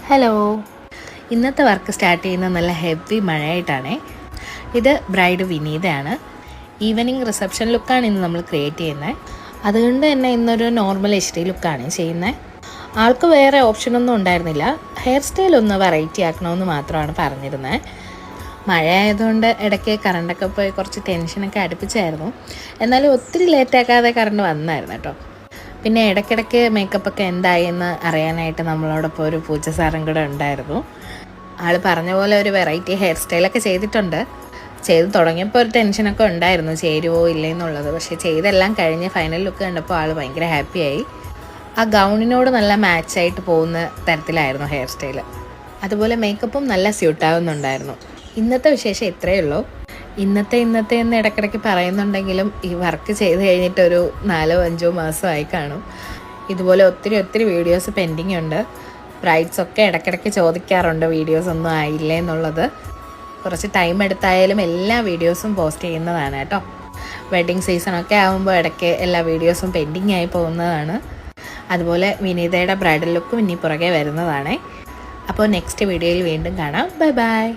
Hello, ഇന്നത്തെ work start ചെയ്യുന്നത് നല്ല ഹെവി മഴയായിട്ടാണ്. ഇത് ബ്രൈഡ് വിനീതയാണ്. ഈവനിങ് റിസപ്ഷൻ ലുക്കാണ് ഇന്ന് നമ്മൾ ക്രിയേറ്റ് ചെയ്യുന്നത്. അതുകൊണ്ട് തന്നെ ഇന്നൊരു നോർമൽ HD ലുക്കാണ് ചെയ്യുന്നത്. ആൾക്ക് വേറെ ഓപ്ഷനൊന്നും ഉണ്ടായിരുന്നില്ല. ഹെയർ സ്റ്റൈൽ ഒന്ന് വെറൈറ്റി ആക്കണമെന്ന് മാത്രമാണ് പറഞ്ഞിരുന്നത്. മഴ ആയതുകൊണ്ട് ഇടയ്ക്ക് കറണ്ടൊക്കെ പോയി കുറച്ച് ടെൻഷനൊക്കെ അടുപ്പിച്ചായിരുന്നു. എന്നാലും ഒത്തിരി ലേറ്റാക്കാതെ കറണ്ട് വന്നായിരുന്നു കേട്ടോ. പിന്നെ ഇടയ്ക്കിടയ്ക്ക് മേക്കപ്പൊക്കെ എന്തായി എന്ന് അറിയാനായിട്ട് നമ്മളോടൊപ്പം ഒരു പൂച്ച സാറും കൂടെ ഉണ്ടായിരുന്നു. ആൾ പറഞ്ഞ പോലെ ഒരു വെറൈറ്റി ഹെയർ സ്റ്റൈലൊക്കെ ചെയ്തിട്ടുണ്ട്. ചെയ്ത് തുടങ്ങിയപ്പോൾ ഒരു ടെൻഷനൊക്കെ ഉണ്ടായിരുന്നു, ചേരുവോ ഇല്ലേ എന്നുള്ളത്. പക്ഷേ ചെയ്തെല്ലാം കഴിഞ്ഞ് ഫൈനൽ ലുക്ക് കണ്ടപ്പോൾ ആൾ ഭയങ്കര ഹാപ്പിയായി. ആ ഗൗണിനോട് നല്ല മാച്ചായിട്ട് പോകുന്ന തരത്തിലായിരുന്നു ഹെയർ സ്റ്റൈൽ. അതുപോലെ മേക്കപ്പും നല്ല സ്യൂട്ടാവുന്നുണ്ടായിരുന്നു. ഇന്നത്തെ വിശേഷം ഇത്രയേ ഉള്ളൂ. ഇന്നത്തെ എന്ന് ഇടയ്ക്കിടയ്ക്ക് പറയുന്നുണ്ടെങ്കിലും ഈ വർക്ക് ചെയ്ത് കഴിഞ്ഞിട്ടൊരു 4-5 മാസമായി കാണും. ഇതുപോലെ ഒത്തിരി വീഡിയോസ് പെൻഡിങ് ഉണ്ട്. ബ്രൈഡ്സൊക്കെ ഇടയ്ക്കിടയ്ക്ക് ചോദിക്കാറുണ്ട് വീഡിയോസ് ഒന്നും ആയില്ലേ എന്നുള്ളത്. കുറച്ച് ടൈം എടുത്തായാലും എല്ലാ വീഡിയോസും പോസ്റ്റ് ചെയ്യുന്നതാണ് കേട്ടോ. വെഡ്ഡിങ് സീസണൊക്കെ ആകുമ്പോൾ ഇടയ്ക്ക് എല്ലാ വീഡിയോസും പെൻഡിങ് ആയി പോകുന്നതാണ്. അതുപോലെ വിനീതയുടെ ബ്രൈഡൽ ലുക്കും ഇനി പുറകെ വരുന്നതാണ്. അപ്പോൾ നെക്സ്റ്റ് വീഡിയോയിൽ വീണ്ടും കാണാം. ബൈ.